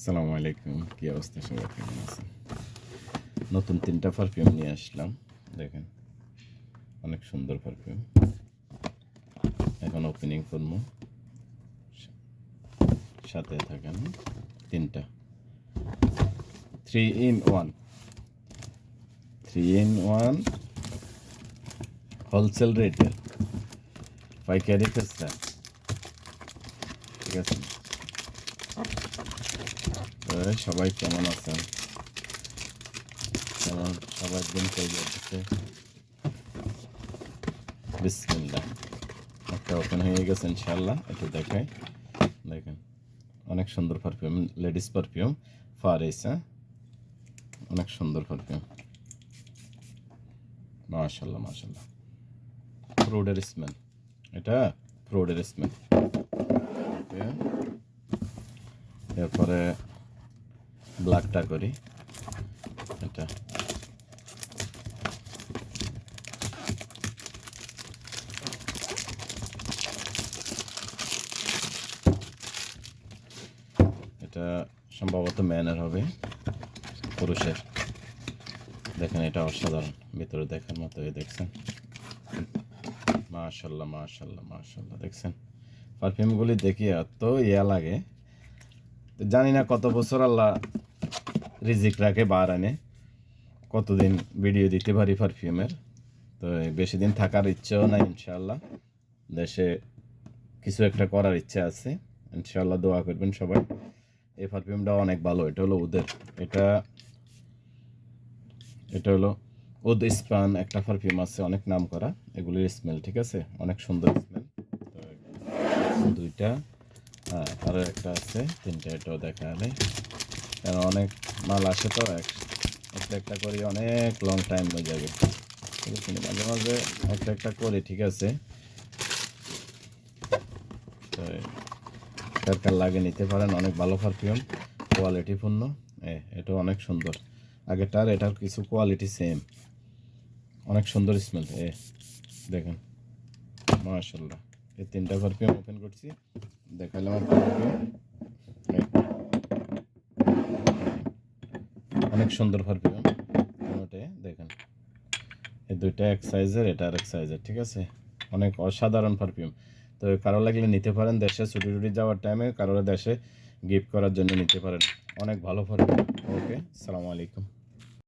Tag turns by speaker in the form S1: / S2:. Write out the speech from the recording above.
S1: আসসালামু আলাইকুম, কি অবস্থা সবাই, কেমন আছেন? নতুন 3টা পারফিউম নিয়ে আসলাম। দেখেন অনেক সুন্দর পারফিউম। এখন ওপেনিং করব, সাথে থাকেন। 3টা 3 in 1 3 in 1 হোলসেল রেটে পাইকারি খুচরা, ঠিক আছে? সবাই কেমন আছেন? কেমন সবার দিন কই যাচ্ছে? বিসমিল্লাহ। একটা ওপেন হয়ে গেছে ইনশাআল্লাহ, একটু দেখাই। দেখেন অনেক সুন্দর পারফিউম, লেডিস পারফিউম, ফারেস। অনেক সুন্দর পারফিউম, মাশাআল্লাহ মাশাআল্লাহ। ফ্রুটের স্মেল, এটা ফ্রুটের স্মেল। এরপরে ব্ল্যাকটা করি। এটা এটা সম্ভবত ম্যানের হবে, পুরুষের। দেখেন এটা অসাধারণ, ভিতরে দেখার মতো। দেখছেন, মাশাআল্লাহ মাশাআল্লাহ মাশাআল্লাহ। দেখছেন পারফিউমগুলি দেখি এত ইয়া লাগে, তো জানি না কত বছর আল্লাহ রিজিক রাখে বার আনে, কতদিন ভিডিও দিতে পারি পারফিউমের। তো বেশি দিন থাকার ইচ্ছেও নাই ইনশাআল্লাহ। দেশে কিছু একটা করার ইচ্ছা আছে ইনশাআল্লাহ, দোয়া করবেন সবাই। এই পারফিউমটা অনেক ভালো। এটা হলো ওদের, এটা এটা হলো ওদ স্পান একটা পারফিউম আছে, অনেক নাম করা। এগুলির স্মেল, ঠিক আছে, অনেক সুন্দর স্মেল। তো 2টা, আরও একটা আছে, 3টা। এটাও দেখা হলে, কারণ অনেক মাল আসে তো, একটা একটা করি অনেক লং টাইম হয়ে যাবে। মাঝে মাঝে একটা একটা করি, ঠিক আছে? তো দরকার লাগে নিতে পারেন, অনেক ভালো পারফিউম, কোয়ালিটিপূর্ণ। এটা অনেক সুন্দর, আগেরটার এটার কিছু কোয়ালিটি সেম, অনেক সুন্দর স্মেল। দেখেন মাশাআল্লাহ। এই 3টা পারফিউম ওপেন করছি, দেখালাম আপনাদেরকে। অনেক সুন্দর পারফিউম। ওটা দেখেন, এই 2টা এক সাইজের, এটা আরেক সাইজের, ঠিক আছে? অনেক অসাধারণ পারফিউম। তো কারো লাগলে নিতে পারেন, দেশে ছুটি টুটি যাওয়ার টাইমে কারোর দেশে গিফট করার জন্য নিতে পারেন। অনেক ভালো পারফিউম। ওকে, আসসালামু আলাইকুম।